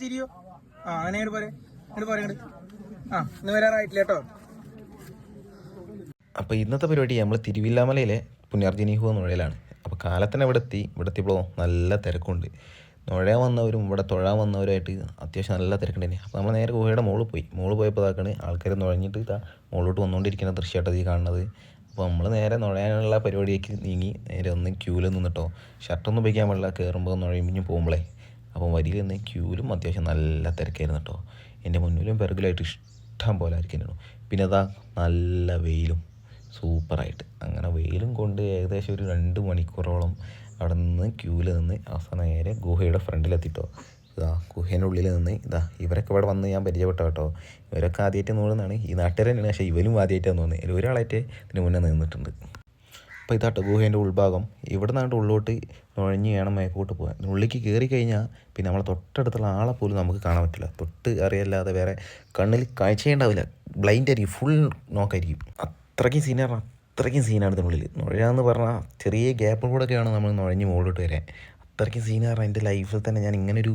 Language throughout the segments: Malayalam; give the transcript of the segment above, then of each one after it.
തിരിയോ അങ്ങനെ പോരെ ആ ഇന്ന് വരാറായിട്ടില്ല കേട്ടോ. അപ്പോൾ ഇന്നത്തെ പരിപാടി നമ്മൾ തിരുവില്ലാമലയിലെ പുനർജനീഹുവ നുഴയിലാണ്. അപ്പോൾ കാലത്തന്നെ ഇവിടെ എത്തിയപ്പോൾ നല്ല തിരക്കുണ്ട്. നുഴയാൻ വന്നവരും ഇവിടെ തൊഴാൻ വന്നവരുമായിട്ട് അത്യാവശ്യം നല്ല തിരക്കുണ്ടായിരുന്നു. അപ്പോൾ നമ്മൾ നേരെ ഗുഹയുടെ മോള് പോയപ്പോൾ ഇതാക്കാണ് ആൾക്കാർ നുഴഞ്ഞിട്ട് മുകളിലോട്ട് വന്നുകൊണ്ടിരിക്കുന്ന ദൃശ്യമായിട്ടത് ഈ കാണുന്നത്. അപ്പോൾ നമ്മൾ നേരെ നുഴയാനുള്ള പരിപാടിയേക്ക് നീങ്ങി നേരെ ഒന്ന് ക്യൂവിൽ നിന്നിട്ടോ. ഷർട്ടൊന്നും ഉപയോഗിക്കാൻ പാടില്ല കയറുമ്പോൾ നുഴഞ്ഞു പോകുമ്പോഴേ. അപ്പം വരിയിൽ നിന്ന് ക്യൂവിലും അത്യാവശ്യം നല്ല തിരക്കായിരുന്നു കേട്ടോ. എൻ്റെ മുന്നിലും പിറകിലായിട്ട് ഇഷ്ടം പോലെ ആയിരിക്കുന്നു. പിന്നെ അതാ നല്ല വെയിലും സൂപ്പറായിട്ട് അങ്ങനെ വെയിലും കൊണ്ട് ഏകദേശം ഒരു 2 മണിക്കൂറോളം അവിടെ നിന്ന് ക്യൂവിൽ നിന്ന് അവസാനം നേരെ ഗുഹയുടെ ഫ്രണ്ടിലെത്തിട്ടോ. ഗുഹേൻ്റെ ഉള്ളിൽ നിന്ന് ഇവരൊക്കെ ഇവിടെ വന്ന് ഞാൻ പരിചയപ്പെട്ടോ കേട്ടോ. ഇവരൊക്കെ ആദ്യമായിട്ട് നോക്കുന്നതാണ്, ഈ നാട്ടുകാർ തന്നെയാണ്. പക്ഷേ ഇവരും ആദ്യമായിട്ടാണ് തോന്നുന്നത്. അതിൽ ഒരാളായിട്ട് ഇതിന് മുന്നേ നിന്നിട്ടുണ്ട്. അപ്പോൾ ഇതാട്ടോ ഗുഹേൻ്റെ ഉൾഭാഗം. ഇവിടെ നിന്നാണ്ട് ഉള്ളോട്ട് നുഴഞ്ഞ് വേണം മേക്കോട്ട് പോകാൻ. ഉള്ളിലേക്ക് കയറി കഴിഞ്ഞാൽ പിന്നെ നമ്മളെ തൊട്ടടുത്തുള്ള ആളെ പോലും നമുക്ക് കാണാൻ പറ്റില്ല. തൊട്ട് അറിയല്ലാതെ വേറെ കണ്ണിൽ കാഴ്ചയുണ്ടാവില്ല. ബ്ലൈൻഡ് ആയിരിക്കും, ഫുൾ നോക്കായിരിക്കും. അത്രയ്ക്കും സീനാണ് ഇതിനുള്ളിൽ. നുഴയാന്ന് പറഞ്ഞാൽ ചെറിയ ഗ്യാപ്പും കൂടെയൊക്കെയാണ് നമ്മൾ നുഴഞ്ഞ് മുകളിലോട്ട് വരാൻ. അത്രയ്ക്കും സീൻ പറഞ്ഞാൽ എൻ്റെ ലൈഫിൽ തന്നെ ഞാൻ ഇങ്ങനൊരു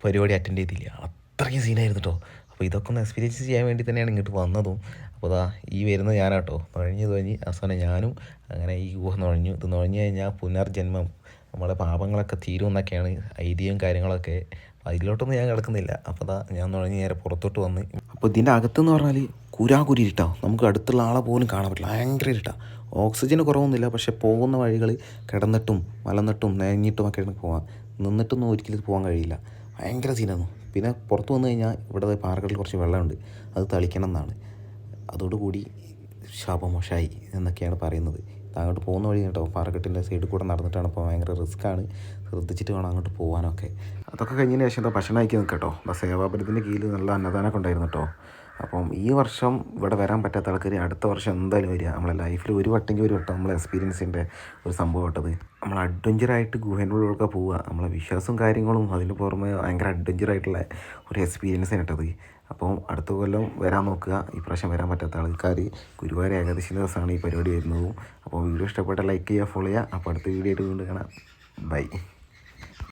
പരിപാടി അറ്റൻഡ് ചെയ്തില്ല. അത്രയ്ക്കും സീനായിരുന്നു കേട്ടോ. അപ്പോൾ ഇതൊക്കെ ഒന്ന് എക്സ്പീരിയൻസ് ചെയ്യാൻ വേണ്ടി തന്നെയാണ് ഇങ്ങോട്ട് വന്നതും. അപ്പോൾ ഈ വരുന്നത് ഞാനാട്ടോ. നുഴഞ്ഞ് അവസാനം ഞാനും അങ്ങനെ ഈ ഗുഹ നുഴഞ്ഞു. ഇത് നുഴഞ്ഞു കഴിഞ്ഞാൽ പുനർജന്മം, നമ്മുടെ പാപങ്ങളൊക്കെ തീരുമെന്നൊക്കെയാണ് ഐതിഹ്യവും കാര്യങ്ങളൊക്കെ. അതിലോട്ടൊന്നും ഞാൻ കിടക്കുന്നില്ല. അപ്പോൾ ഞാൻ നുഴഞ്ഞ് നേരെ പുറത്തോട്ട് വന്ന്. അപ്പോൾ ഇതിൻ്റെ അകത്തെന്ന് പറഞ്ഞാൽ കുരാകുരി ഇരുട്ടാ. നമുക്ക് അടുത്തുള്ള ആളെ പോലും കാണാൻ പറ്റില്ല. ഭയങ്കര ഇരുട്ടാ. ഓക്സിജന് കുറവൊന്നുമില്ല. പക്ഷേ പോകുന്ന വഴികൾ കിടന്നിട്ടും മലന്നിട്ടും നനഞ്ഞിട്ടും ഒക്കെയാണ് പോകാൻ. നിന്നിട്ടൊന്നും ഒരിക്കലും പോകാൻ കഴിയില്ല. ഭയങ്കര സീനായിരുന്നു. പിന്നെ പുറത്ത് വന്നു കഴിഞ്ഞാൽ ഇവിടെ പാറകളിൽ കുറച്ച് വെള്ളമുണ്ട്, അത് തളിക്കണം എന്നാണ്. അതോടുകൂടി ശാപമോശമായി എന്നൊക്കെയാണ് പറയുന്നത്. അങ്ങോട്ട് പോകുന്ന വഴി കേട്ടോ പാറക്കെട്ടിൻ്റെ സൈഡിൽ കൂടെ നടന്നിട്ടാണ്. അപ്പോൾ ഭയങ്കര റിസ്ക്കാണ്, ശ്രദ്ധിച്ചിട്ട് വേണം അങ്ങോട്ട് പോകാനൊക്കെ. അതൊക്കെ കഴിഞ്ഞതിന് ശേഷം ഭക്ഷണം കഴിക്കാൻ നിൽക്കട്ടോ. സേവാപുരത്തിൻ്റെ കീഴിൽ നല്ല അന്നദാനമൊക്കെ ഉണ്ടായിരുന്നു കേട്ടോ. അപ്പം ഈ വർഷം ഇവിടെ വരാൻ പറ്റാത്ത ആൾക്കാർ അടുത്ത വർഷം എന്തായാലും വരിക. നമ്മളെ ലൈഫിൽ ഒരു വട്ടം നമ്മൾ എക്സ്പീരിയൻസ് ചെയ്യേണ്ട ഒരു സംഭവം കേട്ടത്. നമ്മൾ അഡ്വഞ്ചറായിട്ട് ഗുഹേൻ്റെ ഉള്ളിലൊക്കെ പോവുക. നമ്മളെ വിശ്വാസവും കാര്യങ്ങളും അതിന് പുറമെ ഭയങ്കര അഡ്വഞ്ചറായിട്ടുള്ള ഒരു എക്സ്പീരിയൻസ് കേട്ടത്. അപ്പം അടുത്ത കൊല്ലം വരാൻ നോക്കുക. ഈ പ്രാവശ്യം വരാൻ പറ്റാത്ത ആൾക്കാർ ഗുരുവായൂർ ഏകാദശി ദിവസമാണ് ഈ പരിപാടി വരുന്നതും. അപ്പോൾ വീഡിയോ ഇഷ്ടപ്പെട്ട ലൈക്ക് ചെയ്യുക, ഫോളോ ചെയ്യുക. അപ്പോൾ അടുത്ത വീഡിയോ ആയിട്ട് വീണ്ടും കാണാം. ബൈ.